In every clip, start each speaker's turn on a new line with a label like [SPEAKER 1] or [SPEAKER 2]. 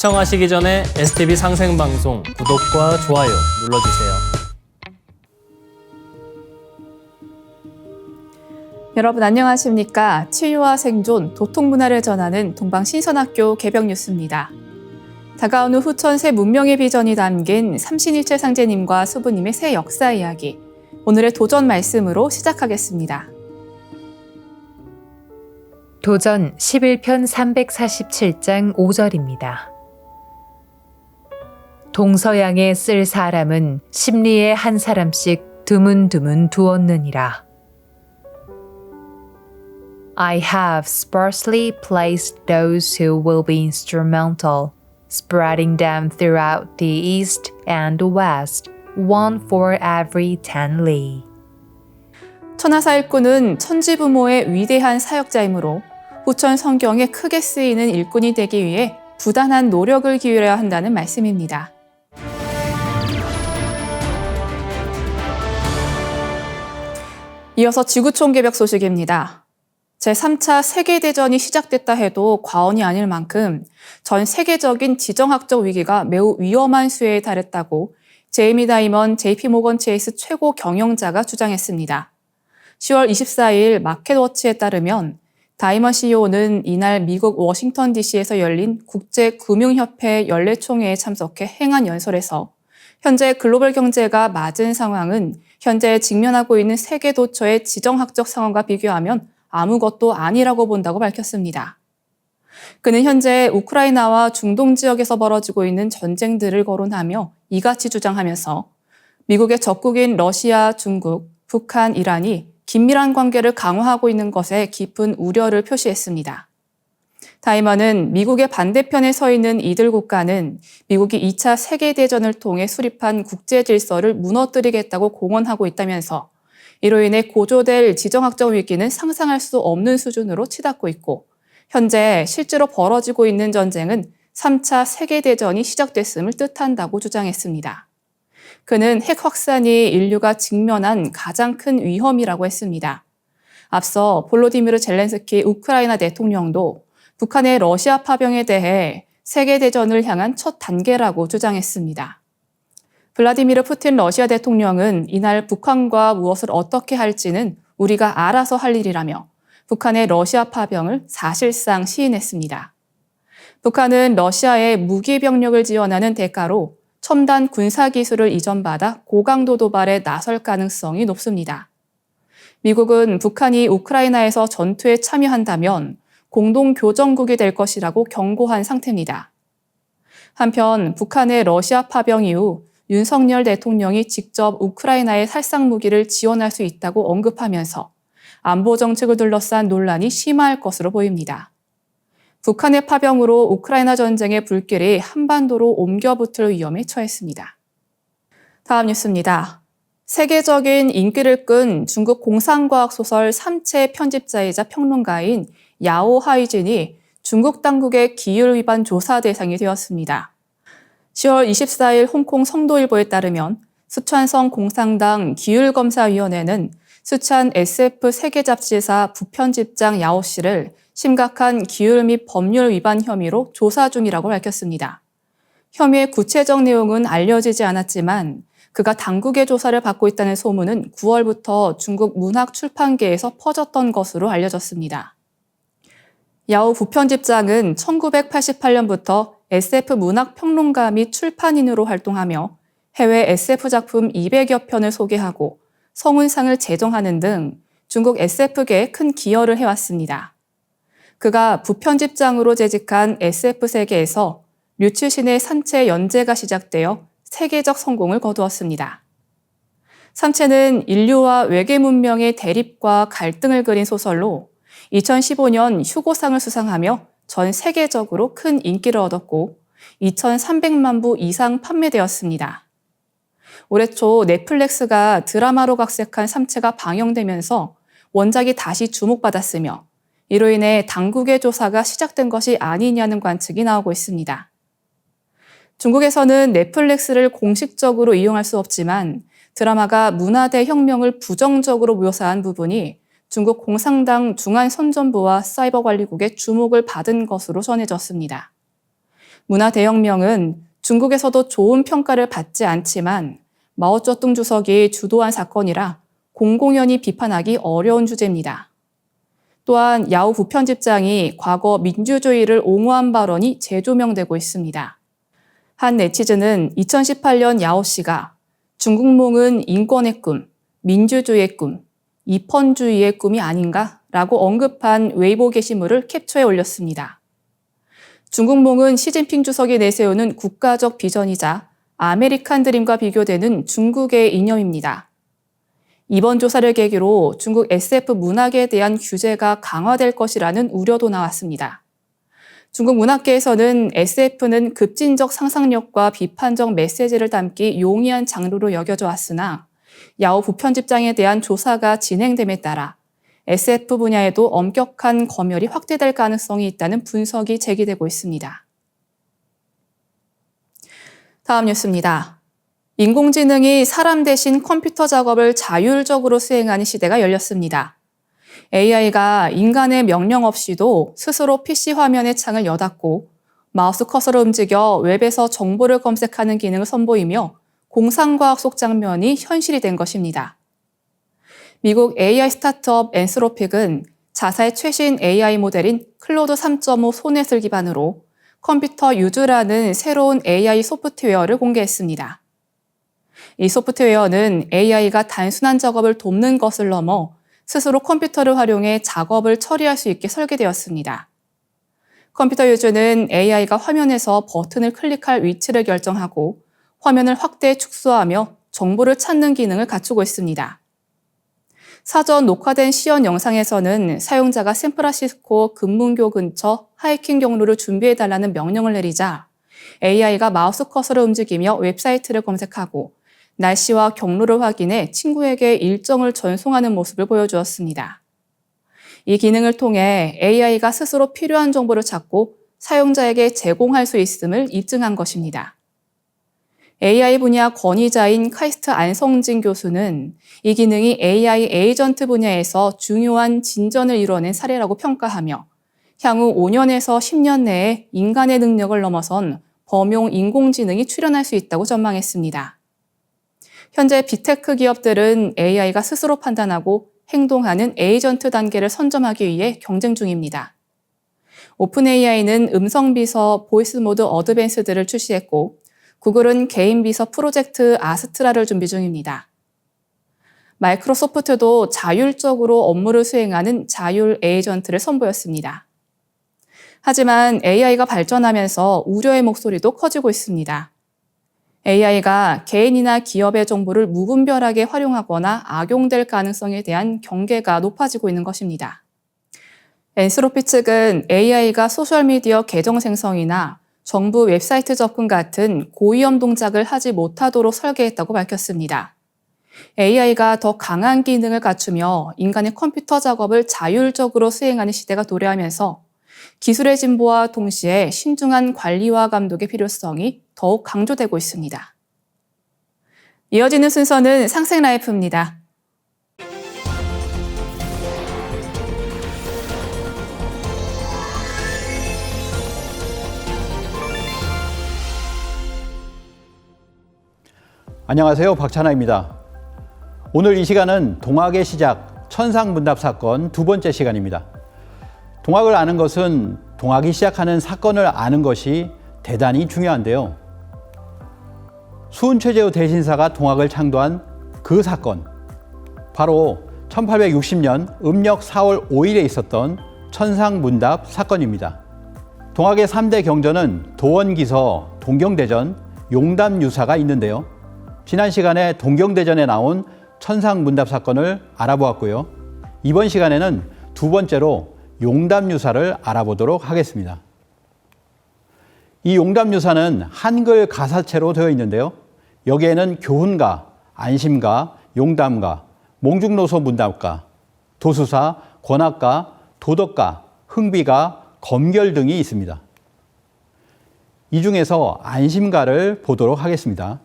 [SPEAKER 1] 시청하시기 전에 STV 상생방송 구독과 좋아요 눌러주세요.
[SPEAKER 2] 여러분 안녕하십니까? 치유와 생존, 도통문화를 전하는 동방신선학교 개벽 뉴스입니다. 다가오는 후천 새 문명의 비전이 담긴 삼신일체 상제님과 수부님의 새 역사 이야기, 오늘의 도전 말씀으로 시작하겠습니다.
[SPEAKER 3] 도전 11편 347장 5절입니다. 동서양에 쓸 사람은 심리에 한 사람씩 드문드문 두었느니라. I have sparsely placed those who will be instrumental, spreading them throughout the east and west, one for every 10 li.
[SPEAKER 2] 천하사일꾼은 천지부모의 위대한 사역자이므로 후천 성경에 크게 쓰이는 일꾼이 되기 위해 부단한 노력을 기울여야 한다는 말씀입니다. 이어서 지구촌 개벽 소식입니다. 제3차 세계대전이 시작됐다 해도 과언이 아닐 만큼 전 세계적인 지정학적 위기가 매우 위험한 수혜에 달했다고 제이미 다이먼 JP모건 체이스 최고 경영자가 주장했습니다. 10월 24일 마켓워치에 따르면 다이먼 CEO는 이날 미국 워싱턴 DC에서 열린 국제금융협회 연례총회에 참석해 행한 연설에서 현재 글로벌 경제가 맞은 상황은 현재 직면하고 있는 세계 도처의 지정학적 상황과 비교하면 아무것도 아니라고 본다고 밝혔습니다. 그는 현재 우크라이나와 중동 지역에서 벌어지고 있는 전쟁들을 거론하며 이같이 주장하면서 미국의 적국인 러시아, 중국, 북한, 이란이 긴밀한 관계를 강화하고 있는 것에 깊은 우려를 표시했습니다. 다이먼은 미국의 반대편에 서 있는 이들 국가는 미국이 2차 세계대전을 통해 수립한 국제 질서를 무너뜨리겠다고 공언하고 있다면서 이로 인해 고조될 지정학적 위기는 상상할 수 없는 수준으로 치닫고 있고 현재 실제로 벌어지고 있는 전쟁은 3차 세계대전이 시작됐음을 뜻한다고 주장했습니다. 그는 핵 확산이 인류가 직면한 가장 큰 위험이라고 했습니다. 앞서 볼로디미르 젤렌스키 우크라이나 대통령도 북한의 러시아 파병에 대해 세계대전을 향한 첫 단계라고 주장했습니다. 블라디미르 푸틴 러시아 대통령은 이날 북한과 무엇을 어떻게 할지는 우리가 알아서 할 일이라며 북한의 러시아 파병을 사실상 시인했습니다. 북한은 러시아에 무기 병력을 지원하는 대가로 첨단 군사기술을 이전받아 고강도 도발에 나설 가능성이 높습니다. 미국은 북한이 우크라이나에서 전투에 참여한다면 공동교정국이 될 것이라고 경고한 상태입니다. 한편 북한의 러시아 파병 이후 윤석열 대통령이 직접 우크라이나에 살상무기를 지원할 수 있다고 언급하면서 안보 정책을 둘러싼 논란이 심화할 것으로 보입니다. 북한의 파병으로 우크라이나 전쟁의 불길이 한반도로 옮겨붙을 위험에 처했습니다. 다음 뉴스입니다. 세계적인 인기를 끈 중국 공상과학 소설 삼체 편집자이자 평론가인 야오 하이진이 중국 당국의 기율 위반 조사 대상이 되었습니다. 10월 24일 홍콩 성도일보에 따르면 수촨성 공상당 기율검사위원회는 수촨 SF 세계잡지사 부편집장 야오 씨를 심각한 기율 및 법률 위반 혐의로 조사 중이라고 밝혔습니다. 혐의의 구체적 내용은 알려지지 않았지만 그가 당국의 조사를 받고 있다는 소문은 9월부터 중국 문학 출판계에서 퍼졌던 것으로 알려졌습니다. 야오 부편집장은 1988년부터 SF 문학 평론가 및 출판인으로 활동하며 해외 SF 작품 200여 편을 소개하고 성운상을 제정하는 등 중국 SF계에 큰 기여를 해왔습니다. 그가 부편집장으로 재직한 SF 세계에서 류츠신의 산체 연재가 시작되어 세계적 성공을 거두었습니다. 삼체는 인류와 외계 문명의 대립과 갈등을 그린 소설로 2015년 휴고상을 수상하며 전 세계적으로 큰 인기를 얻었고 2,300만 부 이상 판매되었습니다. 올해 초 넷플릭스가 드라마로 각색한 삼체가 방영되면서 원작이 다시 주목받았으며 이로 인해 당국의 조사가 시작된 것이 아니냐는 관측이 나오고 있습니다. 중국에서는 넷플릭스를 공식적으로 이용할 수 없지만 드라마가 문화대 혁명을 부정적으로 묘사한 부분이 중국 공산당 중앙선전부와 사이버관리국의 주목을 받은 것으로 전해졌습니다. 문화대혁명은 중국에서도 좋은 평가를 받지 않지만 마오쩌둥 주석이 주도한 사건이라 공공연히 비판하기 어려운 주제입니다. 또한 야후 부편집장이 과거 민주주의를 옹호한 발언이 재조명되고 있습니다. 한 네티즌은 2018년 야오 씨가 중국몽은 인권의 꿈, 민주주의의 꿈, 이펀주의의 꿈이 아닌가? 라고 언급한 웨이보 게시물을 캡처해 올렸습니다. 중국몽은 시진핑 주석이 내세우는 국가적 비전이자 아메리칸 드림과 비교되는 중국의 이념입니다. 이번 조사를 계기로 중국 SF 문학에 대한 규제가 강화될 것이라는 우려도 나왔습니다. 중국 문학계에서는 SF는 급진적 상상력과 비판적 메시지를 담기 용이한 장르로 여겨져 왔으나 야오 부편집장에 대한 조사가 진행됨에 따라 SF 분야에도 엄격한 검열이 확대될 가능성이 있다는 분석이 제기되고 있습니다. 다음 뉴스입니다. 인공지능이 사람 대신 컴퓨터 작업을 자율적으로 수행하는 시대가 열렸습니다. AI가 인간의 명령 없이도 스스로 PC 화면의 창을 여닫고 마우스 커서를 움직여 웹에서 정보를 검색하는 기능을 선보이며 공상과학 속 장면이 현실이 된 것입니다. 미국 AI 스타트업 엔스로픽은 자사의 최신 AI 모델인 클로드 3.5 소넷을 기반으로 컴퓨터 유즈라는 새로운 AI 소프트웨어를 공개했습니다. 이 소프트웨어는 AI가 단순한 작업을 돕는 것을 넘어 스스로 컴퓨터를 활용해 작업을 처리할 수 있게 설계되었습니다. 컴퓨터 유즈는 AI가 화면에서 버튼을 클릭할 위치를 결정하고 화면을 확대 축소하며 정보를 찾는 기능을 갖추고 있습니다. 사전 녹화된 시연 영상에서는 사용자가 샌프란시스코 금문교 근처 하이킹 경로를 준비해달라는 명령을 내리자 AI가 마우스 커서를 움직이며 웹사이트를 검색하고 날씨와 경로를 확인해 친구에게 일정을 전송하는 모습을 보여주었습니다. 이 기능을 통해 AI가 스스로 필요한 정보를 찾고 사용자에게 제공할 수 있음을 입증한 것입니다. AI 분야 권위자인 카이스트 안성진 교수는 이 기능이 AI 에이전트 분야에서 중요한 진전을 이뤄낸 사례라고 평가하며 향후 5년에서 10년 내에 인간의 능력을 넘어선 범용 인공지능이 출현할 수 있다고 전망했습니다. 현재 빅테크 기업들은 AI가 스스로 판단하고 행동하는 에이전트 단계를 선점하기 위해 경쟁 중입니다. 오픈 AI는 음성 비서 보이스 모드 어드밴스드를 출시했고 구글은 개인 비서 프로젝트 아스트라를 준비 중입니다. 마이크로소프트도 자율적으로 업무를 수행하는 자율 에이전트를 선보였습니다. 하지만 AI가 발전하면서 우려의 목소리도 커지고 있습니다. AI가 개인이나 기업의 정보를 무분별하게 활용하거나 악용될 가능성에 대한 경계가 높아지고 있는 것입니다. 엔스로피 측은 AI가 소셜미디어 계정 생성이나 정부 웹사이트 접근 같은 고위험 동작을 하지 못하도록 설계했다고 밝혔습니다. AI가 더 강한 기능을 갖추며 인간의 컴퓨터 작업을 자율적으로 수행하는 시대가 도래하면서 기술의 진보와 동시에 신중한 관리와 감독의 필요성이 더욱 강조되고 있습니다. 이어지는 순서는 상생라이프입니다.
[SPEAKER 4] 안녕하세요. 박찬하입니다. 오늘 이 시간은 동학의 시작, 천상문답 사건 두 번째 시간입니다. 동학을 아는 것은 동학이 시작하는 사건을 아는 것이 대단히 중요한데요. 수훈 최재우 대신사가 동학을 창도한 그 사건, 바로 1860년 음력 4월 5일에 있었던 천상문답 사건입니다. 동학의 3대 경전은 도원기서, 동경대전, 용담유사가 있는데요. 지난 시간에 동경대전에 나온 천상문답 사건을 알아보았고요. 이번 시간에는 두 번째로 용담유사를 알아보도록 하겠습니다. 이 용담유사는 한글 가사체로 되어 있는데요. 여기에는 교훈가, 안심가, 용담가, 몽중노소 문답가, 도수사, 권학가, 도덕가, 흥비가, 검결 등이 있습니다. 이 중에서 안심가를 보도록 하겠습니다.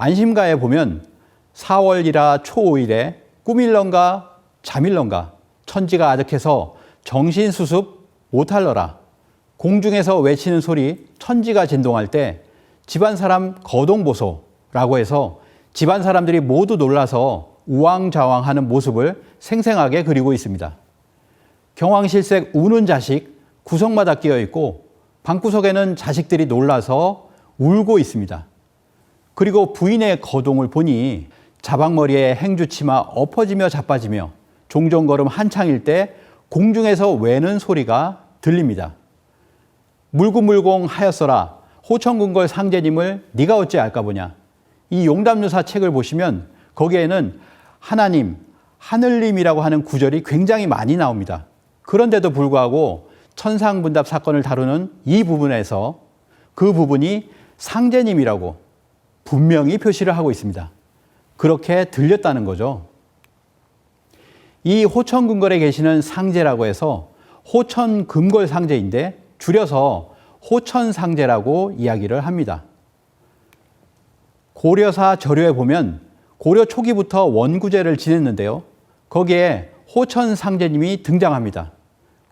[SPEAKER 4] 안심가에 보면 4월이라 초5일에 꿈일런가 잠일런가 천지가 아득해서 정신수습 못할러라 공중에서 외치는 소리 천지가 진동할 때 집안 사람 거동보소라고 해서 집안 사람들이 모두 놀라서 우왕좌왕하는 모습을 생생하게 그리고 있습니다. 경황실색 우는 자식 구석마다 끼어 있고 방구석에는 자식들이 놀라서 울고 있습니다. 그리고 부인의 거동을 보니 자박머리에 행주치마 엎어지며 자빠지며 종종걸음 한창일 때 공중에서 외는 소리가 들립니다. 물구물공 하였어라 호천궁궐 상제님을 네가 어찌 알까 보냐. 이 용담유사 책을 보시면 거기에는 하나님, 하늘님이라고 하는 구절이 굉장히 많이 나옵니다. 그런데도 불구하고 천상분답 사건을 다루는 이 부분에서 그 부분이 상제님이라고 분명히 표시를 하고 있습니다. 그렇게 들렸다는 거죠. 이 호천궁궐에 계시는 상제라고 해서 호천금궐 상제인데 줄여서 호천상제라고 이야기를 합니다. 고려사 저료에 보면 고려 초기부터 원구제를 지냈는데요. 거기에 호천상제님이 등장합니다.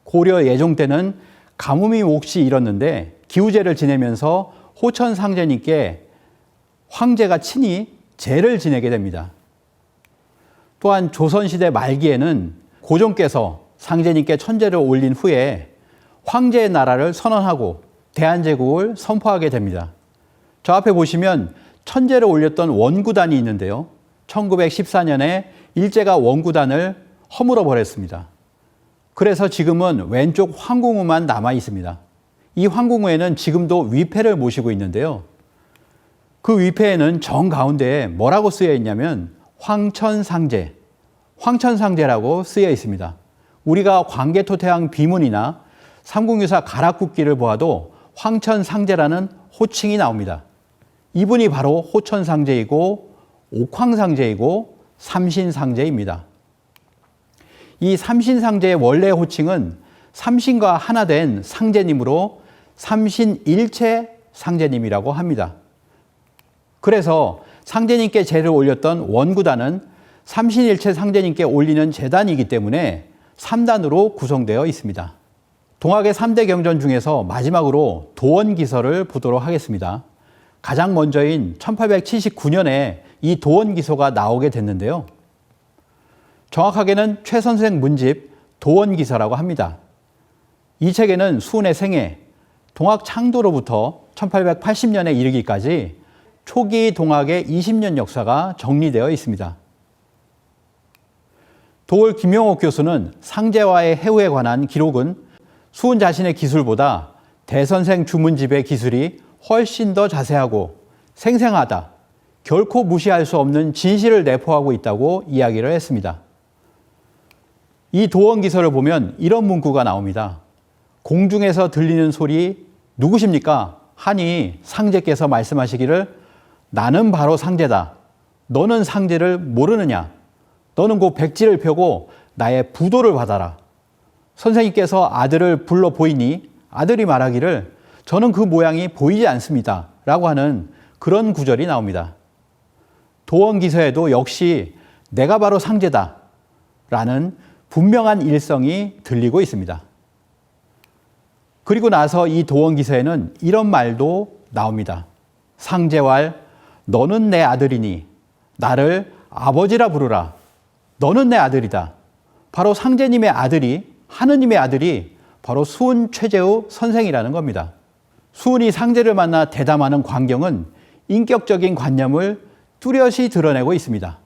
[SPEAKER 4] 고려 예종 때는 가뭄이 몹시 일었는데 기우제를 지내면서 호천상제님께 황제가 친히 제를 지내게 됩니다. 또한 조선시대 말기에는 고종께서 상제님께 천제를 올린 후에 황제의 나라를 선언하고 대한제국을 선포하게 됩니다. 저 앞에 보시면 천제를 올렸던 원구단이 있는데요. 1914년에 일제가 원구단을 허물어 버렸습니다. 그래서 지금은 왼쪽 황궁우만 남아 있습니다. 이 황궁우에는 지금도 위패를 모시고 있는데요. 그 위패에는 정가운데에 뭐라고 쓰여 있냐면 황천상제, 황천상제라고 쓰여 있습니다. 우리가 광개토태왕 비문이나 삼국유사 가락국기를 보아도 황천상제라는 호칭이 나옵니다. 이분이 바로 호천상제이고 옥황상제이고 삼신상제입니다. 이 삼신상제의 원래 호칭은 삼신과 하나 된 상제님으로 삼신일체 상제님이라고 합니다. 그래서 상제님께 제를 올렸던 원구단은 삼신일체 상제님께 올리는 제단이기 때문에 3단으로 구성되어 있습니다. 동학의 3대 경전 중에서 마지막으로 도원기서를 보도록 하겠습니다. 가장 먼저인 1879년에 이 도원기서가 나오게 됐는데요. 정확하게는 최선생 문집 도원기서라고 합니다. 이 책에는 수은의 생애, 동학 창도로부터 1880년에 이르기까지 초기 동학의 20년 역사가 정리되어 있습니다. 도올 김용옥 교수는 상제와의 해후에 관한 기록은 수은 자신의 기술보다 대선생 주문집의 기술이 훨씬 더 자세하고 생생하다, 결코 무시할 수 없는 진실을 내포하고 있다고 이야기를 했습니다. 이 도원기서를 보면 이런 문구가 나옵니다. 공중에서 들리는 소리 누구십니까? 하니 상제께서 말씀하시기를 나는 바로 상제다. 너는 상제를 모르느냐? 너는 곧 백지를 펴고 나의 부도를 받아라. 선생님께서 아들을 불러 보이니 아들이 말하기를 저는 그 모양이 보이지 않습니다. 라고 하는 그런 구절이 나옵니다. 도원기서에도 역시 내가 바로 상제다. 라는 분명한 일성이 들리고 있습니다. 그리고 나서 이 도원기서에는 이런 말도 나옵니다. 상제왈 너는 내 아들이니 나를 아버지라 부르라. 너는 내 아들이다. 바로 상제님의 아들이 하느님의 아들이 바로 수은 최재우 선생이라는 겁니다. 수은이 상제를 만나 대담하는 광경은 인격적인 관념을 뚜렷이 드러내고 있습니다.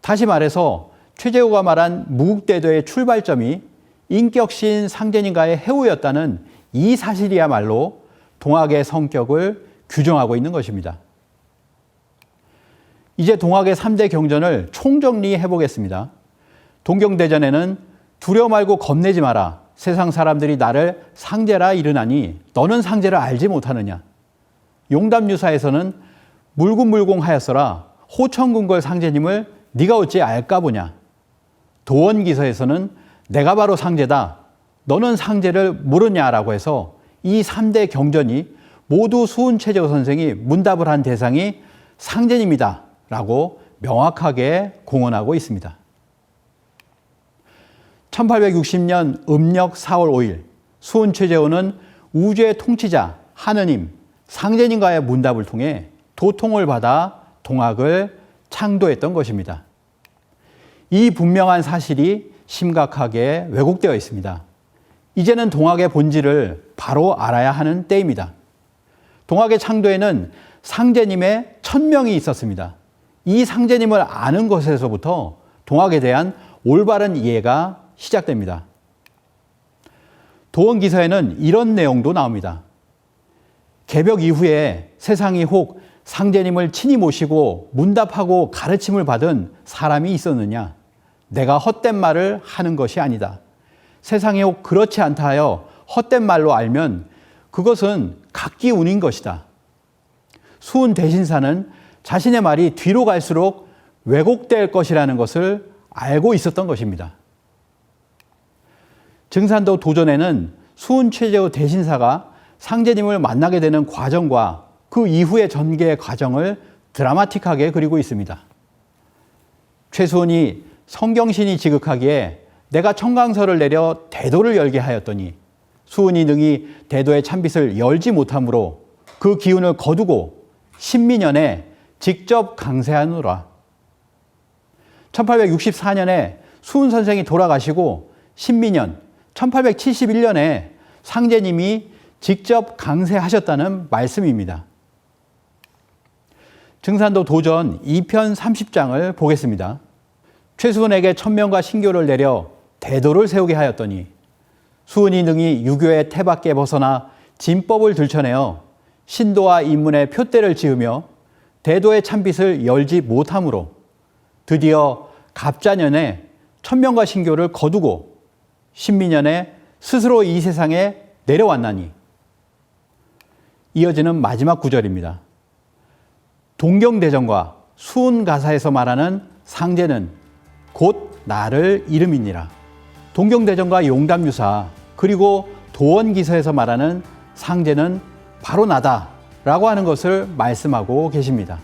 [SPEAKER 4] 다시 말해서 최재우가 말한 무국대도의 출발점이 인격신 상제님과의 해우였다는 이 사실이야말로 동학의 성격을 규정하고 있는 것입니다. 이제 동학의 3대 경전을 총정리해 보겠습니다. 동경대전에는 두려워 말고 겁내지 마라. 세상 사람들이 나를 상제라 이르나니 너는 상제를 알지 못하느냐. 용담유사에서는 물군물공하였어라. 호천궁궐 상제님을 네가 어찌 알까 보냐. 도원기서에서는 내가 바로 상제다. 너는 상제를 모르냐라고 해서 이 3대 경전이 모두 수은 최재우 선생이 문답을 한 대상이 상제님이다 라고 명확하게 공언하고 있습니다. 1860년 음력 4월 5일 수은 최재우는 우주의 통치자 하느님, 상제님과의 문답을 통해 도통을 받아 동학을 창도했던 것입니다. 이 분명한 사실이 심각하게 왜곡되어 있습니다. 이제는 동학의 본질을 바로 알아야 하는 때입니다. 동학의 창도에는 상제님의 천명이 있었습니다. 이 상제님을 아는 것에서부터 동학에 대한 올바른 이해가 시작됩니다. 도원기서에는 이런 내용도 나옵니다. 개벽 이후에 세상이 혹 상제님을 친히 모시고 문답하고 가르침을 받은 사람이 있었느냐? 내가 헛된 말을 하는 것이 아니다. 세상에 혹 그렇지 않다 하여 헛된 말로 알면 그것은 각기 운인 것이다. 수은 대신사는 자신의 말이 뒤로 갈수록 왜곡될 것이라는 것을 알고 있었던 것입니다. 증산도 도전에는 수은 최재호 대신사가 상제님을 만나게 되는 과정과 그 이후의 전개의 과정을 드라마틱하게 그리고 있습니다. 최수은이 성경신이 지극하기에 내가 청강서를 내려 대도를 열게 하였더니 수은이 능히 대도의 참빛을 열지 못하므로 그 기운을 거두고 신민년에 직접 강세하노라. 1864년에 수은 선생이 돌아가시고 신민년 1871년에 상제님이 직접 강세하셨다는 말씀입니다. 증산도 도전 2편 30장을 보겠습니다. 최수은에게 천명과 신교를 내려 대도를 세우게 하였더니 수은이 능히 유교의 태 밖에 벗어나 진법을 들춰내어 신도와 인문의 표대를 지으며 대도의 참빛을 열지 못하므로 드디어 갑자년에 천명과 신교를 거두고 신민년에 스스로 이 세상에 내려왔나니. 이어지는 마지막 구절입니다. 동경대전과 수은가사에서 말하는 상제는 곧 나를 이름이니라. 동경대전과 용담유사 그리고 도원기서에서 말하는 상제는 바로 나다라고 하는 것을 말씀하고 계십니다.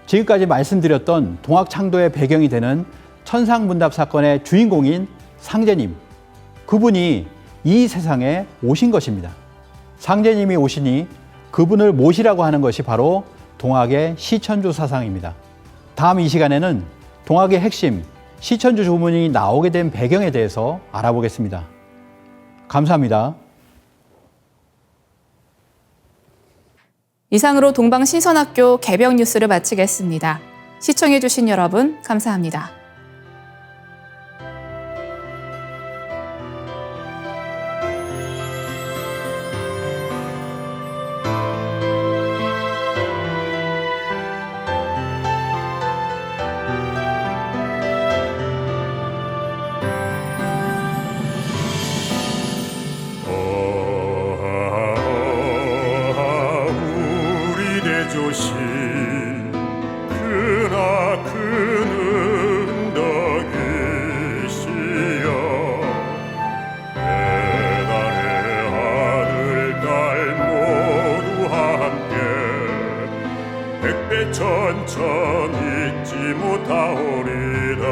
[SPEAKER 4] 지금까지 말씀드렸던 동학창도의 배경이 되는 천상문답 사건의 주인공인 상제님, 그분이 이 세상에 오신 것입니다. 상제님이 오시니 그분을 모시라고 하는 것이 바로 동학의 시천주 사상입니다. 다음 이 시간에는 동학의 핵심 시천주 조문이 나오게 된 배경에 대해서 알아보겠습니다. 감사합니다.
[SPEAKER 2] 이상으로 동방신선학교 개벽 뉴스를 마치겠습니다. 시청해주신 여러분 감사합니다.
[SPEAKER 5] 조시 그나 그는 덕이시여 배달의 아들 딸 모두 함께 백배천천 잊지 못하오리다.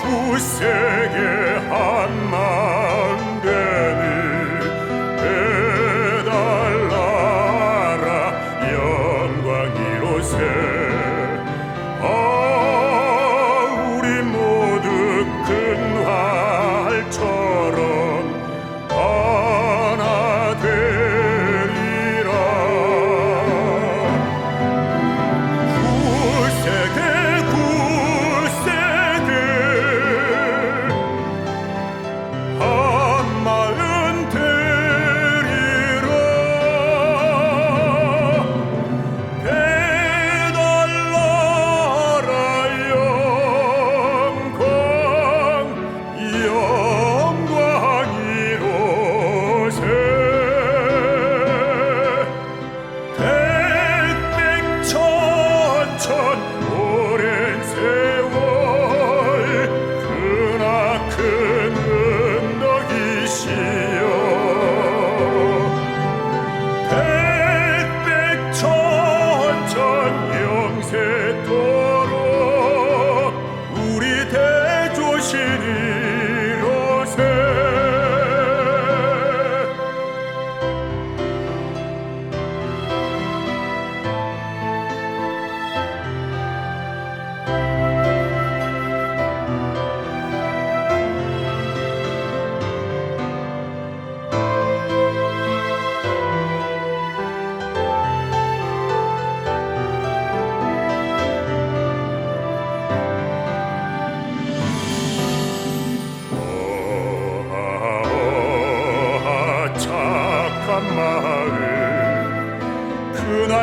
[SPEAKER 5] 구세계 한마음 되니 우리 모두 큰 활처럼 하나 되리라. 구세계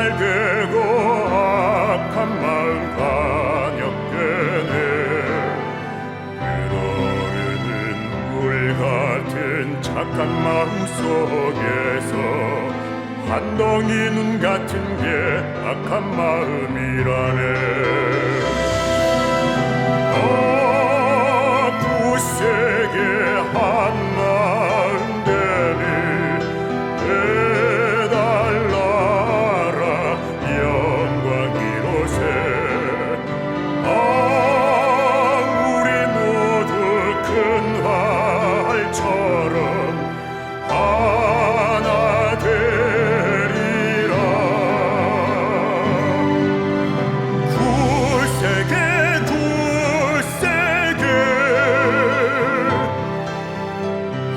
[SPEAKER 5] 잘되고 악한 마음 반역되네. 그러려는 물 같은 착한 마음 속에서 한 덩이 눈 같은 게 악한 마음이라네. 굳세게 한 마음 되니 해달라라 영광 이로새. 우리 모두 큰 활처럼 하나 되리라. 굳세게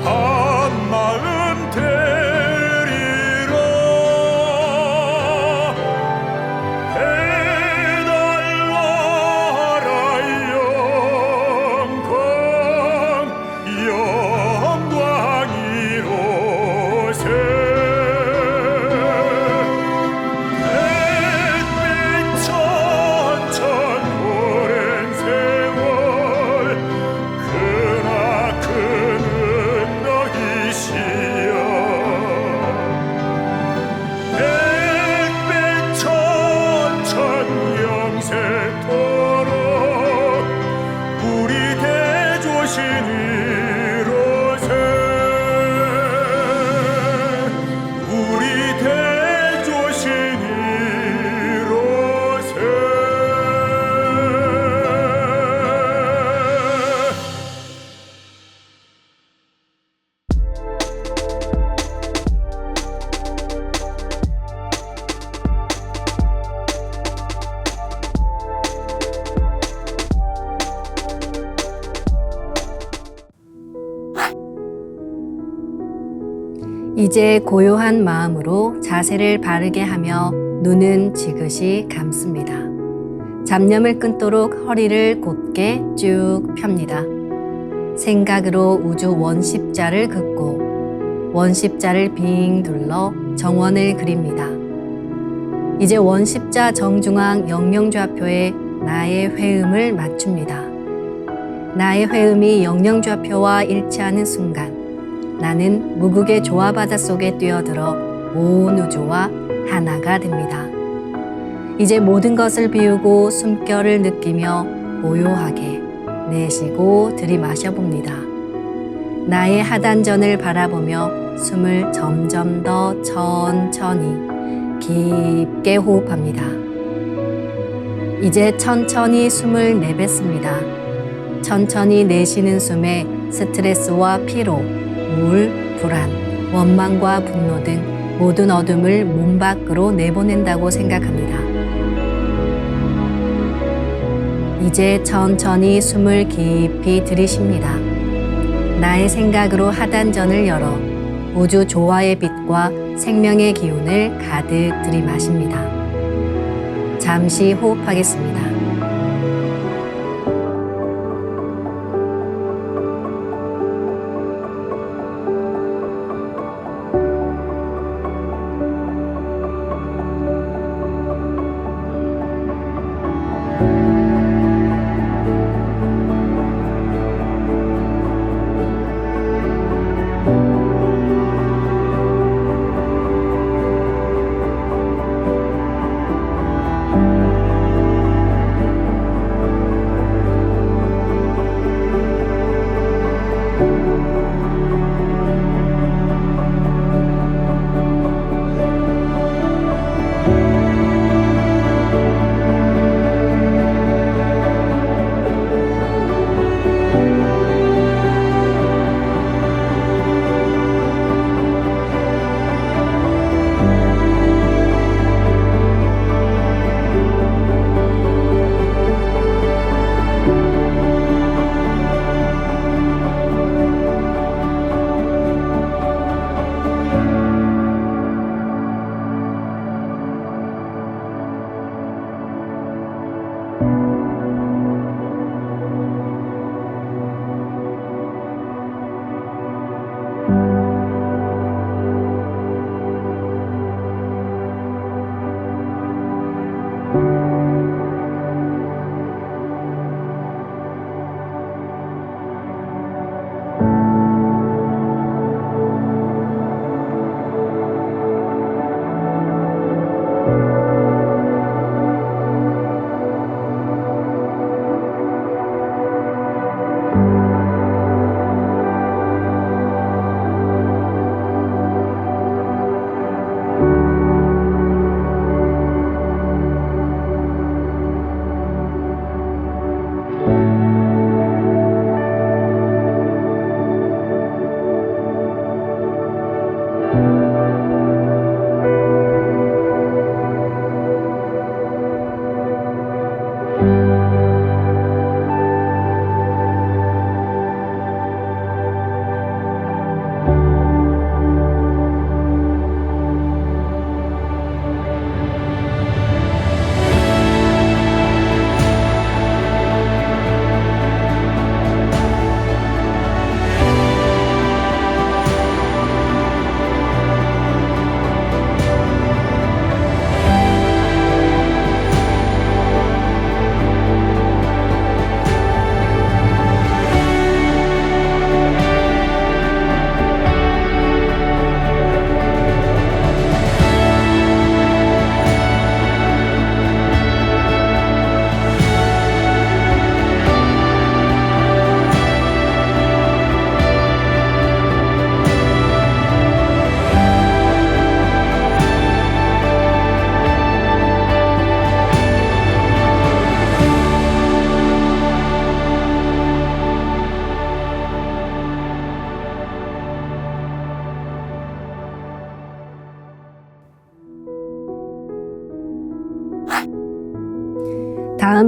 [SPEAKER 5] 한 마음 되리라. 해달라라 영광 이로새. 햇빛 천천 오랜 세월 크나큰 너희시여. 햇빛 천천 영생토록 우리 대조신이로세. 우리 대조신이로세.
[SPEAKER 6] 이제 고요한 마음으로 자세를 바르게 하며 눈은 지그시 감습니다. 잡념을 끊도록 허리를 곧게 쭉 펴니다. 생각으로 우주 원십자를 긋고 원십자를 빙 둘러 정원을 그립니다. 이제 원십자 정중앙 영영좌표에 나의 회음을 맞춥니다. 나의 회음이 영영좌표와 일치하는 순간 나는 무국의 조화바다 속에 뛰어들어 온 우주와 하나가 됩니다. 이제 모든 것을 비우고 숨결을 느끼며 고요하게 내쉬고 들이마셔 봅니다. 나의 하단전을 바라보며 숨을 점점 더 천천히 깊게 호흡합니다. 이제 천천히 숨을 내뱉습니다. 천천히 내쉬는 숨에 스트레스와 피로, 우울, 불안, 원망과 분노 등 모든 어둠을 몸 밖으로 내보낸다고 생각합니다. 이제 천천히 숨을 깊이 들이쉽니다. 나의 생각으로 하단전을 열어 우주 조화의 빛과 생명의 기운을 가득 들이마십니다. 잠시 호흡하겠습니다.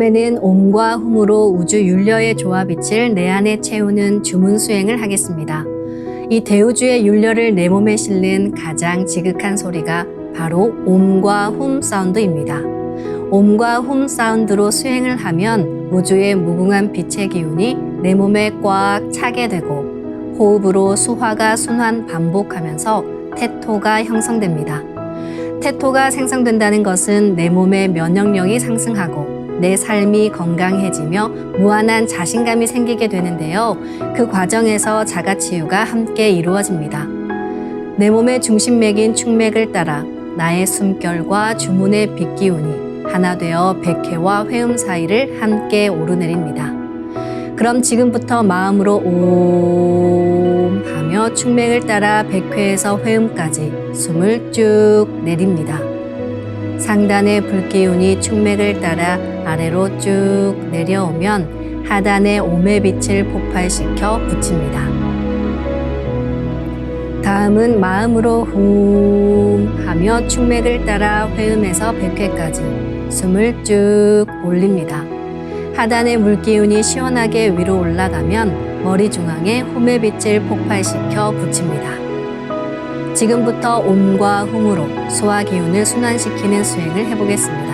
[SPEAKER 6] 다음에는 옴과 훔으로 우주 율려의 조화빛을 내 안에 채우는 주문 수행을 하겠습니다. 이 대우주의 율려를 내 몸에 실는 가장 지극한 소리가 바로 옴과 훔 사운드입니다. 옴과 훔 사운드로 수행을 하면 우주의 무궁한 빛의 기운이 내 몸에 꽉 차게 되고 호흡으로 수화가 순환 반복하면서 태토가 형성됩니다. 태토가 생성된다는 것은 내 몸의 면역력이 상승하고 내 삶이 건강해지며 무한한 자신감이 생기게 되는데요. 그 과정에서 자가치유가 함께 이루어집니다. 내 몸의 중심맥인 축맥을 따라 나의 숨결과 주문의 빛기운이 하나 되어 백회와 회음 사이를 함께 오르내립니다. 그럼 지금부터 마음으로 옴 하며 축맥을 따라 백회에서 회음까지 숨을 쭉 내립니다. 상단의 불기운이 축맥을 따라 아래로 쭉 내려오면 하단의 옴의 빛을 폭발시켜 붙입니다. 다음은 마음으로 훔 하며 축맥을 따라 회음에서 백회까지 숨을 쭉 올립니다. 하단의 물기운이 시원하게 위로 올라가면 머리 중앙에 홈의 빛을 폭발시켜 붙입니다. 지금부터 옴과 훔으로 소화 기운을 순환시키는 수행을 해보겠습니다.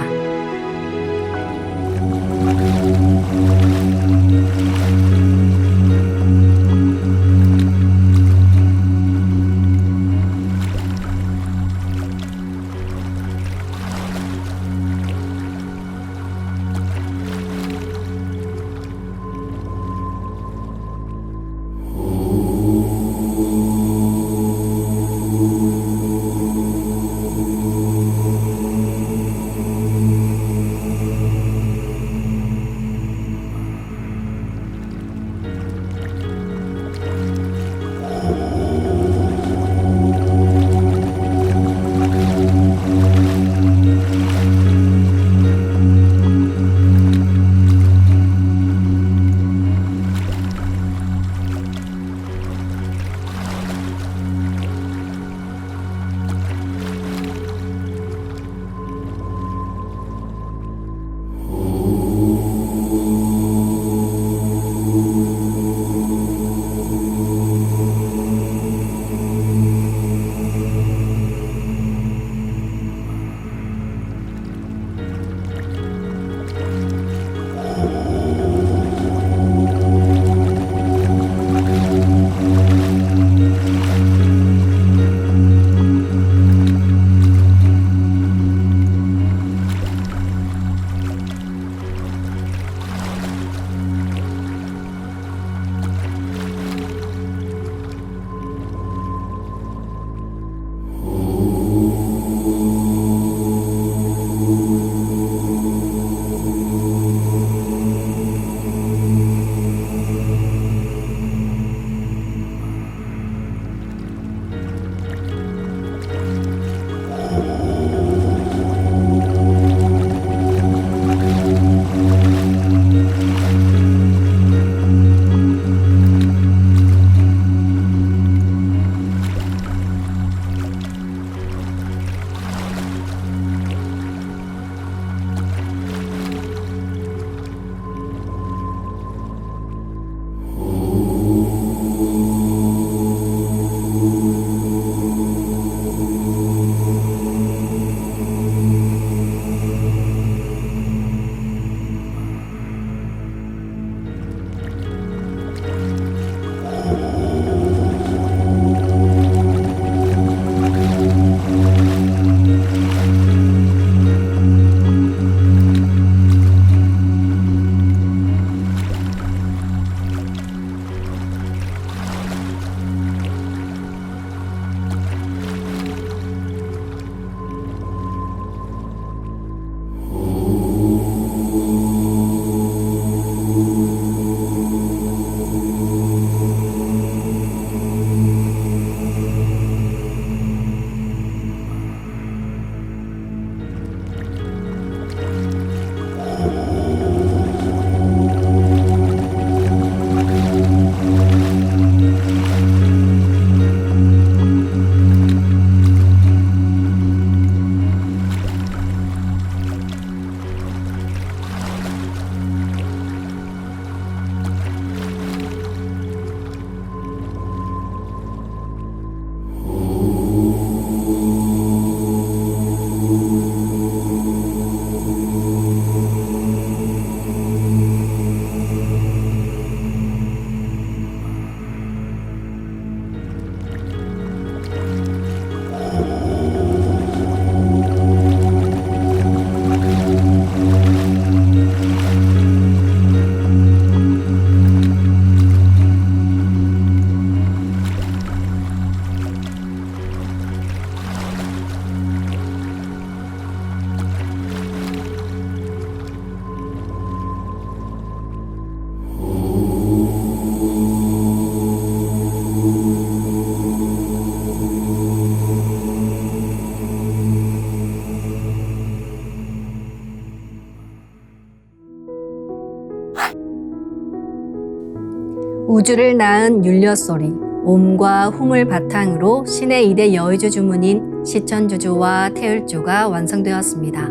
[SPEAKER 6] 우주를 낳은 율려소리, 옴과 hum을 바탕으로 신의 2대 여의주 주문인 시천주조와 태을주가 완성되었습니다.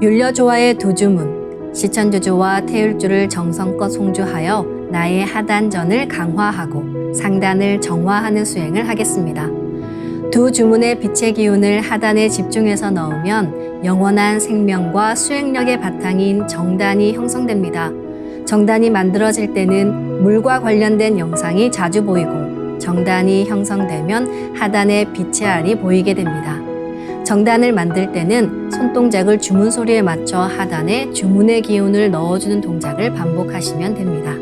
[SPEAKER 6] 율려조화의 두 주문, 시천주조와 태을주를 정성껏 송주하여 나의 하단전을 강화하고 상단을 정화하는 수행을 하겠습니다. 두 주문의 빛의 기운을 하단에 집중해서 넣으면 영원한 생명과 수행력의 바탕인 정단이 형성됩니다. 정단이 만들어질 때는 물과 관련된 영상이 자주 보이고 정단이 형성되면 하단에 빛의 알이 보이게 됩니다. 정단을 만들 때는 손동작을 주문 소리에 맞춰 하단에 주문의 기운을 넣어주는 동작을 반복하시면 됩니다.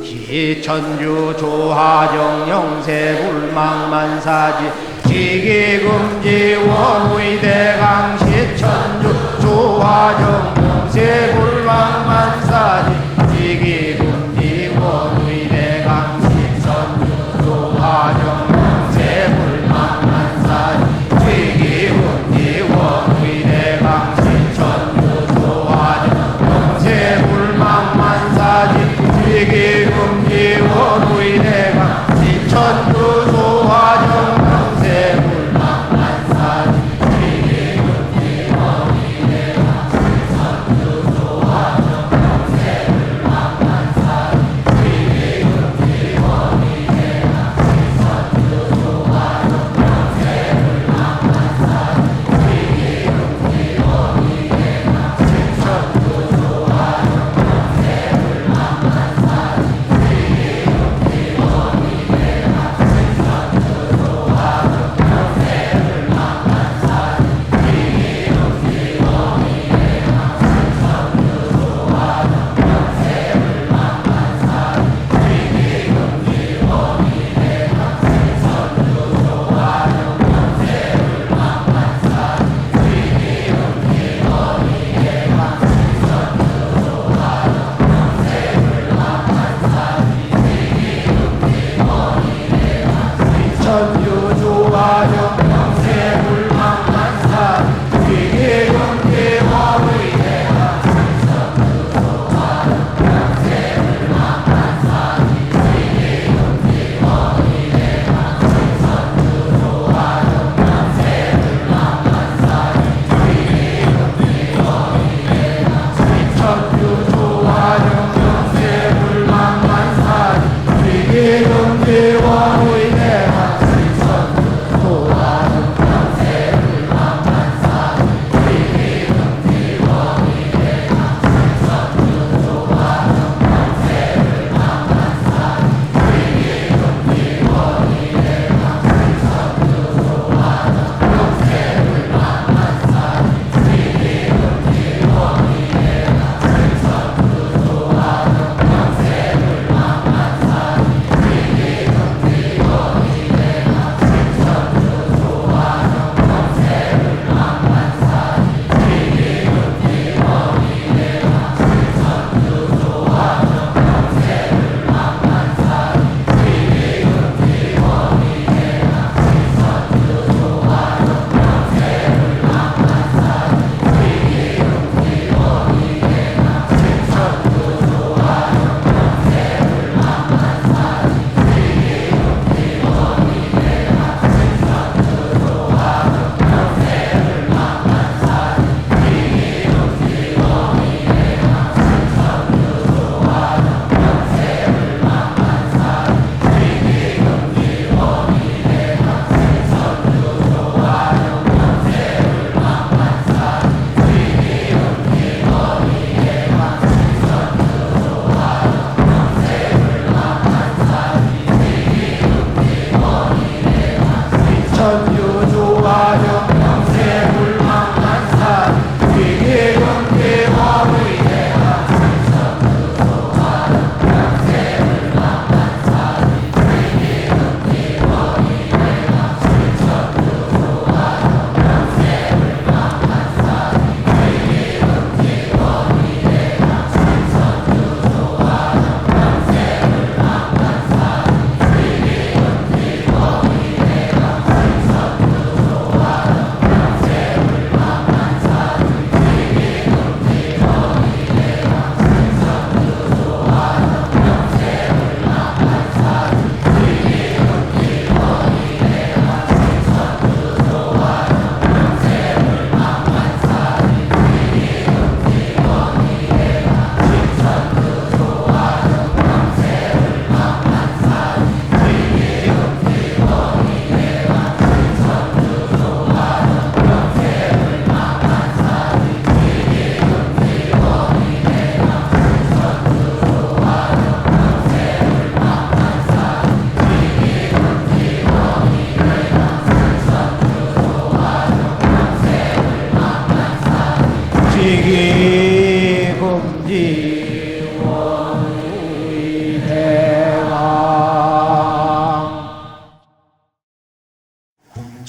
[SPEAKER 7] 시천주 조하정 영세불망만사지 지기금지 원의대강 시천주 조하정 영세불망만사지 지기금지 원의대강 시천주 조하정 영세불망만사지 지기금지 원의대강 시천주 조하정 영세불망만사지 지기금지 원의대강 시천주 조하정 영세불망만사지 지기금지 원의대강 시천주 조하정 영세불망만사지 지기금지 원의대강 시천주 조하정 영세불망만사지 지기금지 원의대강 시천주 조하정 시천주 조하정 영세불망만사지 지기금지 원의대강 시천주 조하정 영세불망만사지 지기금지 원의대강 시천주 조하정 영세불망만사지 지기금지 원의대강 시천주 조하정 영세불망만사지 지기금지 원의대강 시천주 조하정 영세불망만사지 지기금지 원의대강 시천주 조하정 영세불망만사지 지기금지 원의대강 시천주 조하정 영세불망만사지 지기금지 원의대강 시천주 조하정 영세불망만사지 지기금지 원의대강 시천주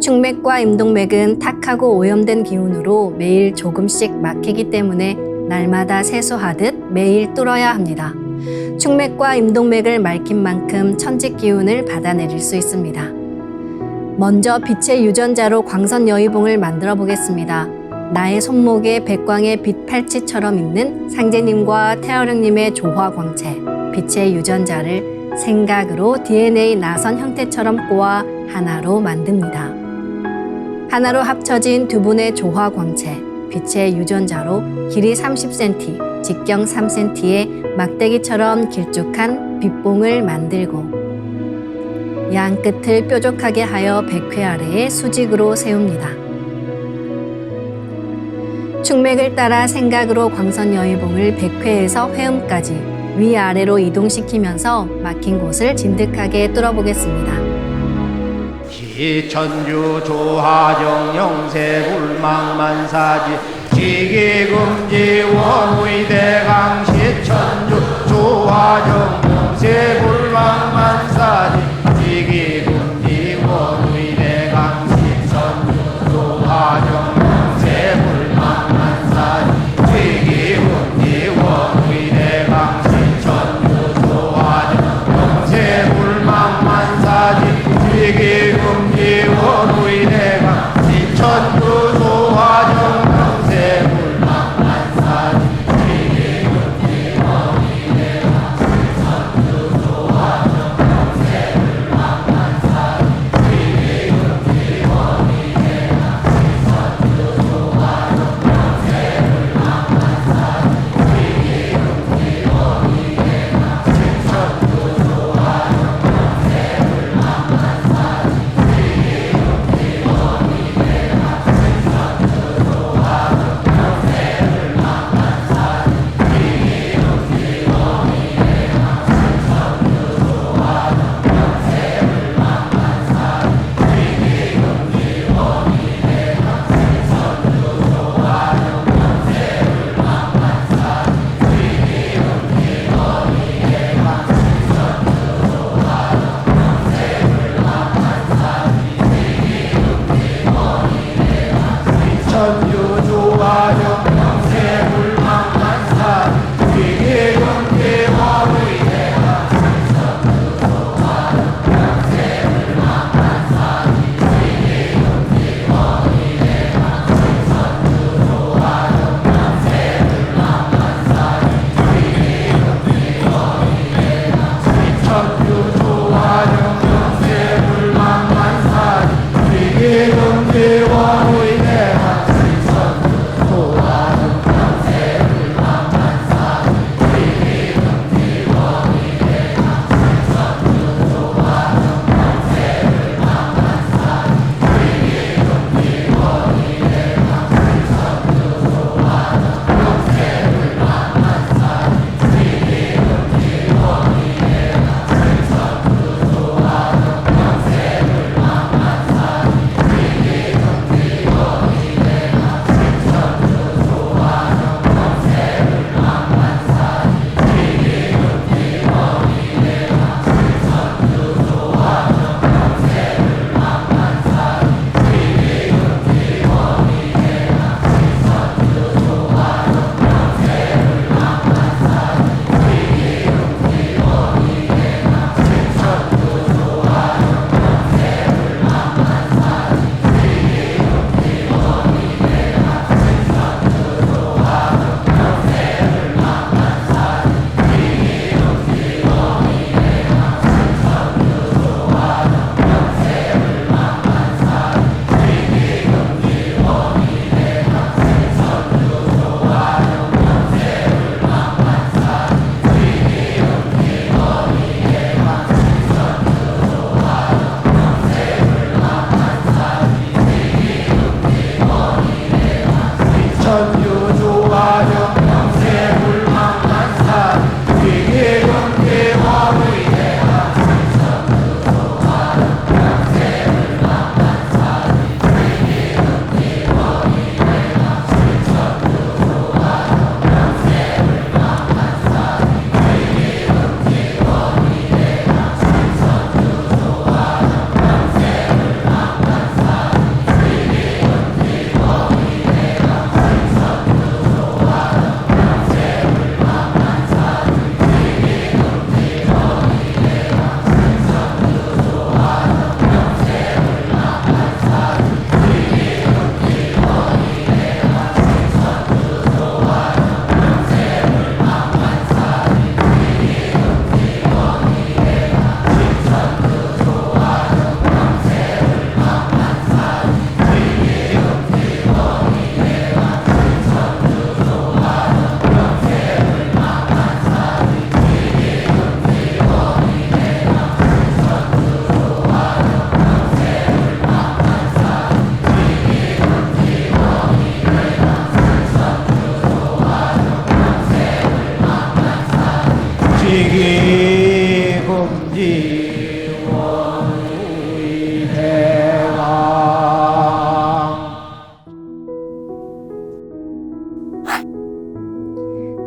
[SPEAKER 6] 충맥과 임동맥은 탁하고 오염된 기운으로 매일 조금씩 막히기 때문에 날마다 세수하듯 매일 뚫어야 합니다. 충맥과 임동맥을 맑힌 만큼 천직 기운을 받아내릴 수 있습니다. 먼저 빛의 유전자로 광선 여의봉을 만들어 보겠습니다. 나의 손목에 백광의 빛 팔찌처럼 있는 상제님과 태어령님의 조화광채, 빛의 유전자를 생각으로 DNA 나선 형태처럼 꼬아 하나로 만듭니다. 하나로 합쳐진 두 분의 조화광채, 빛의 유전자로 길이 30cm, 직경 3cm의 막대기처럼 길쭉한 빛봉을 만들고 양 끝을 뾰족하게 하여 백회 아래에 수직으로 세웁니다. 충맥을 따라 생각으로 광선 여의봉을 백회에서 회음까지 위아래로 이동시키면서 막힌 곳을 진득하게 뚫어보겠습니다.
[SPEAKER 7] 기천주 조하정 영세 불망만사지 지기금지 원의대강 시천주 조하정 영세 불망만사지 지기금지 원의대강 시천주 조하정 영세 불망만사지 지기금지 원의대강 시천주 조하정 영세 불망만사지 지기금지 원의대강 시천주 조하정 영세 불망만사지 지기금지 원의대강 시천주 조하정 영세 불망만사지 지기금지 원의대강 시천주 조하정 영세 불망만사지 지기금지 원의대강 시천주 조하정 영세 불망만사지 천주 조화정 영세 불망만사지 지기금지 원의대강 시천주 조화정 영세 불망만사지 지기금지 원의대강 시천주 조화정 영세 불망만사지 지기금지 원의대강 시천주 조화정 영세 불망만사지 지기금지 원의대강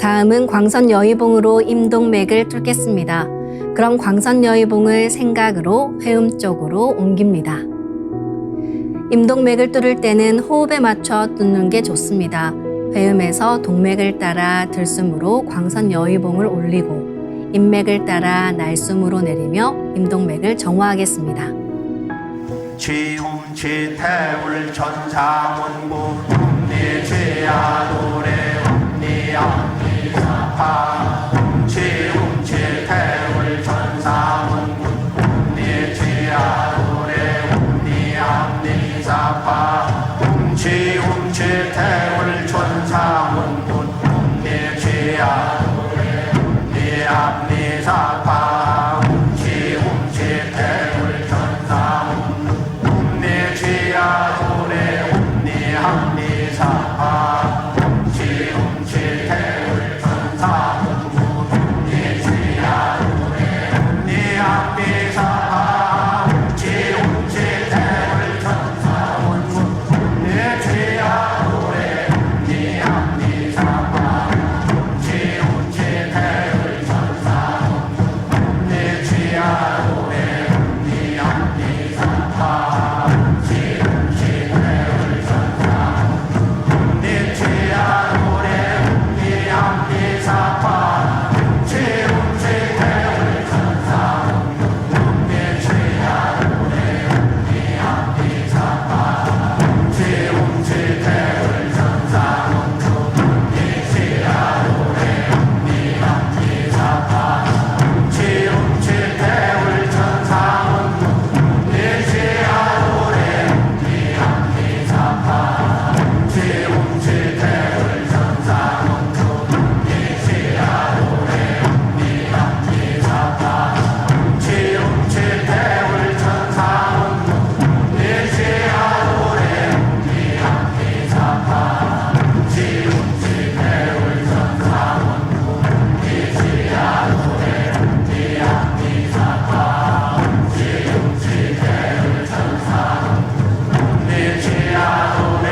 [SPEAKER 6] 다음은 광선 여의봉으로 임동맥을 뚫겠습니다. 그럼 광선 여의봉을 생각으로 회음 쪽으로 옮깁니다. 임동맥을 뚫을 때는 호흡에 맞춰 뚫는 게 좋습니다. 회음에서 동맥을 따라 들숨으로 광선 여의봉을 올리고 인맥을 따라 날숨으로 내리며 임동맥을 정화하겠습니다.
[SPEAKER 7] 지움지태울 전사문구 ум니지야노래 ум니암니사파 지움지태울 전사문구 ум니지야노래 ум니암니사파 지움지태울 전사문구 ум니지야노래 ум니암니사파 지움지태울 전사문구 ум니지야노래 ум니암니사파 지움지태울 전사문구 ум니지야노래 ум니암니사파 지움지태울 전사문구 ум니지야노래 ум니암니사파 지움지태울 전사문구 ум니지야노래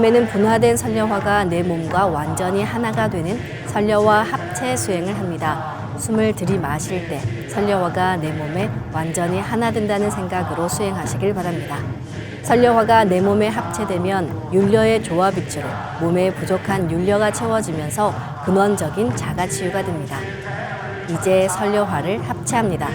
[SPEAKER 6] 다음에는 분화된 설려화가 내 몸과 완전히 하나가 되는 설려화 합체 수행을 합니다. 숨을 들이마실 때 설려화가 내 몸에 완전히 하나 된다는 생각으로 수행하시길 바랍니다. 설려화가 내 몸에 합체되면 율려의 조화빛으로 몸에 부족한 율려가 채워지면서 근원적인 자가치유가 됩니다. 이제 설려화를 합체합니다.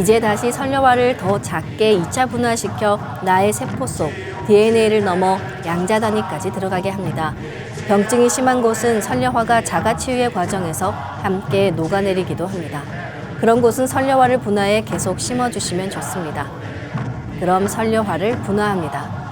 [SPEAKER 6] 이제 다시 선녀화를 더 작게 2차 분화시켜 나의 세포 속 DNA를 넘어 양자 단위까지 들어가게 합니다. 병증이 심한 곳은 선녀화가 자가 치유의 과정에서 함께 녹아내리기도 합니다. 그런 곳은 선녀화를 분화해 계속 심어주시면 좋습니다. 그럼 선녀화를 분화합니다.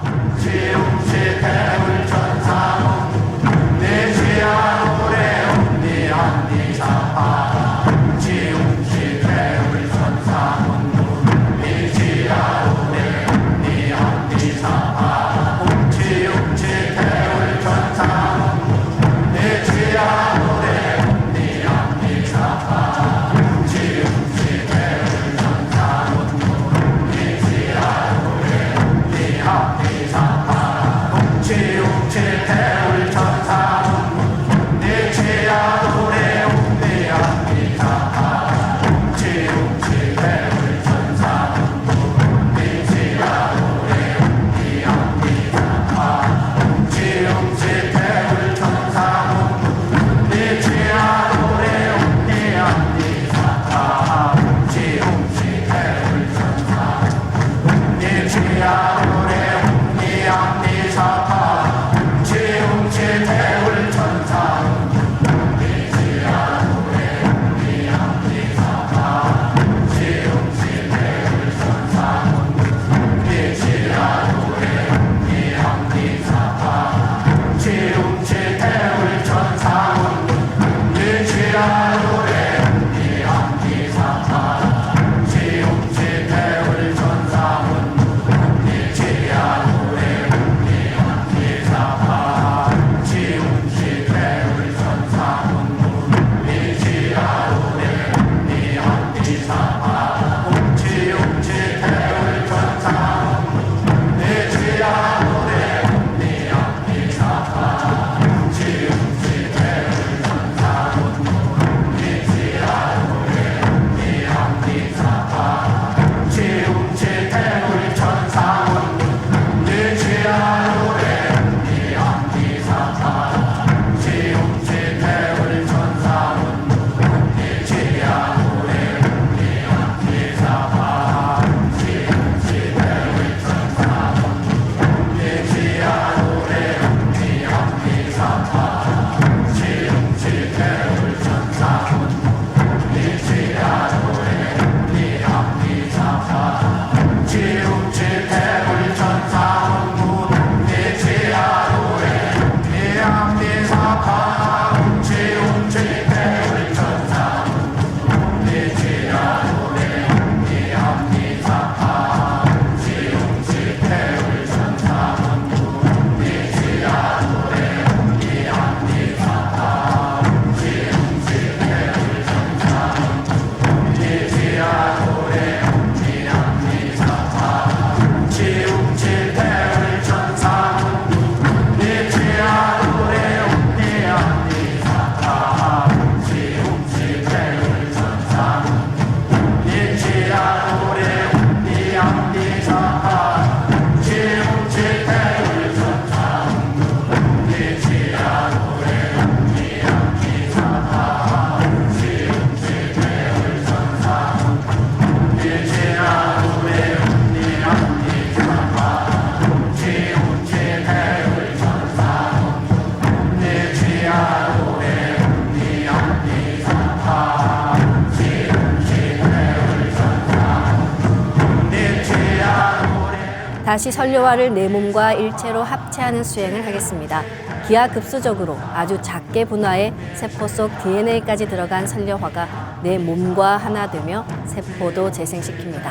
[SPEAKER 6] 다시 선료화를 내 몸과 일체로 합체하는 수행을 하겠습니다. 기하급수적으로 아주 작게 분화해 세포 속 DNA까지 들어간 선료화가 내 몸과 하나 되며 세포도 재생시킵니다.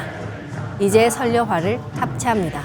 [SPEAKER 6] 이제 선료화를 합체합니다.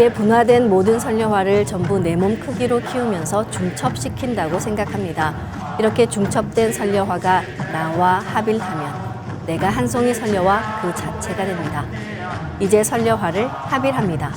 [SPEAKER 6] 이제 분화된 모든 설려화를 전부 내 몸 크기로 키우면서 중첩시킨다고 생각합니다. 이렇게 중첩된 설려화가 나와 합일하면 내가 한 송이 설려화 그 자체가 됩니다. 이제 설려화를 합일합니다.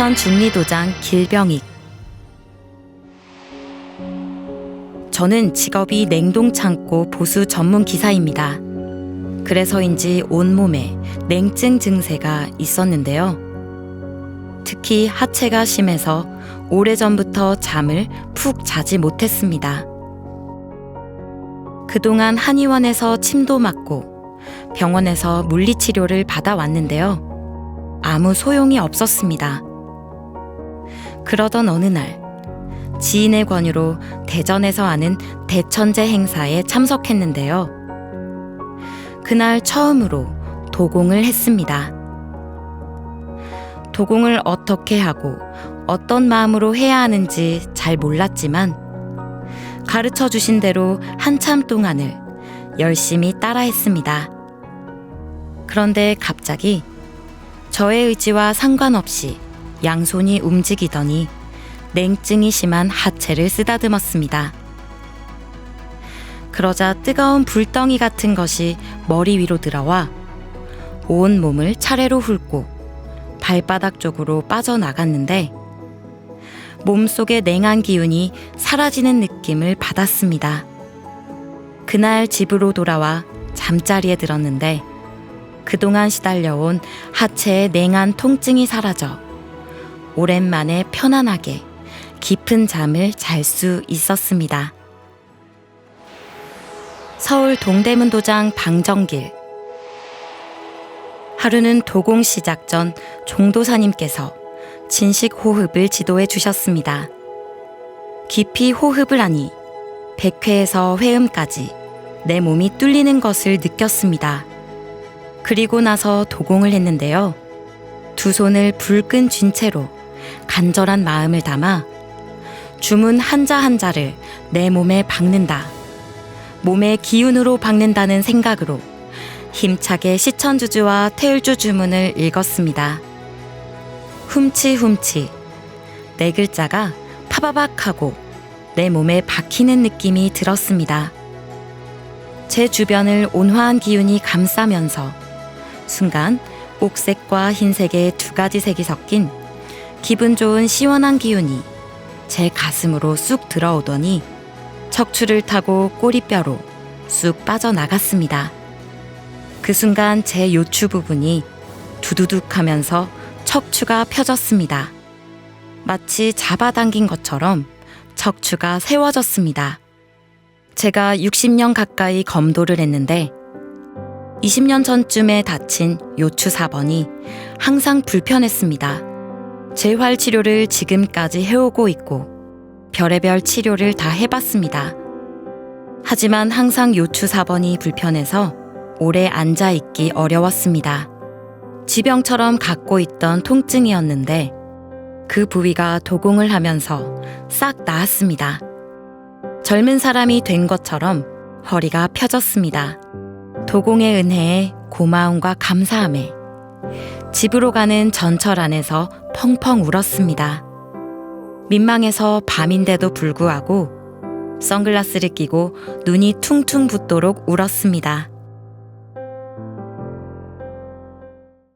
[SPEAKER 8] 이천 중리도장 길병익. 저는 직업이 냉동창고 보수 전문 기사입니다. 그래서인지 온몸에 냉증 증세가 있었는데요. 특히 하체가 심해서 오래전부터 잠을 푹 자지 못했습니다. 그동안 한의원에서 침도 맞고 병원에서 물리치료를 받아왔는데요. 아무 소용이 없었습니다. 그러던 어느 날 지인의 권유로 대전에서 하는 대천제 행사에 참석했는데요. 그날 처음으로 도공을 했습니다. 도공을 어떻게 하고 어떤 마음으로 해야 하는지 잘 몰랐지만 가르쳐 주신 대로 한참 동안을 열심히 따라했습니다. 그런데 갑자기 저의 의지와 상관없이 양손이 움직이더니 냉증이 심한 하체를 쓰다듬었습니다. 그러자 뜨거운 불덩이 같은 것이 머리 위로 들어와 온 몸을 차례로 훑고 발바닥 쪽으로 빠져나갔는데 몸속의 냉한 기운이 사라지는 느낌을 받았습니다. 그날 집으로 돌아와 잠자리에 들었는데 그동안 시달려온 하체의 냉한 통증이 사라져 오랜만에 편안하게 깊은 잠을 잘 수 있었습니다. 서울 동대문도장 방정길. 하루는 도공 시작 전 종도사님께서 진식 호흡을 지도해 주셨습니다. 깊이 호흡을 하니 100회에서 회음까지 내 몸이 뚫리는 것을 느꼈습니다. 그리고 나서 도공을 했는데요. 두 손을 불끈 쥔 채로 간절한 마음을 담아 주문 한자 한자를 내 몸에 박는다. 몸의 기운으로 박는다는 생각으로 힘차게 시천주주와 태울주 주문을 읽었습니다. 훔치 네 글자가 파바박하고 내 몸에 박히는 느낌이 들었습니다. 제 주변을 온화한 기운이 감싸면서 순간 옥색과 흰색의 두 가지 색이 섞인 기분 좋은 시원한 기운이 제 가슴으로 쑥 들어오더니 척추를 타고 꼬리뼈로 쑥 빠져나갔습니다. 그 순간 제 요추 부분이 두두둑 하면서 척추가 펴졌습니다. 마치 잡아당긴 것처럼 척추가 세워졌습니다. 제가 60년 가까이 검도를 했는데 20년 전쯤에 다친 요추 4번이 항상 불편했습니다. 재활 치료를 지금까지 해오고 있고 별의별 치료를 다 해봤습니다. 하지만 항상 요추 4번이 불편해서 오래 앉아있기 어려웠습니다. 지병처럼 갖고 있던 통증이었는데 그 부위가 도공을 하면서 싹 나았습니다. 젊은 사람이 된 것처럼 허리가 펴졌습니다. 도공의 은혜에 고마움과 감사함에 집으로 가는 전철 안에서 펑펑 울었습니다. 민망해서 밤인데도 불구하고 선글라스를 끼고 눈이 퉁퉁 붓도록 울었습니다.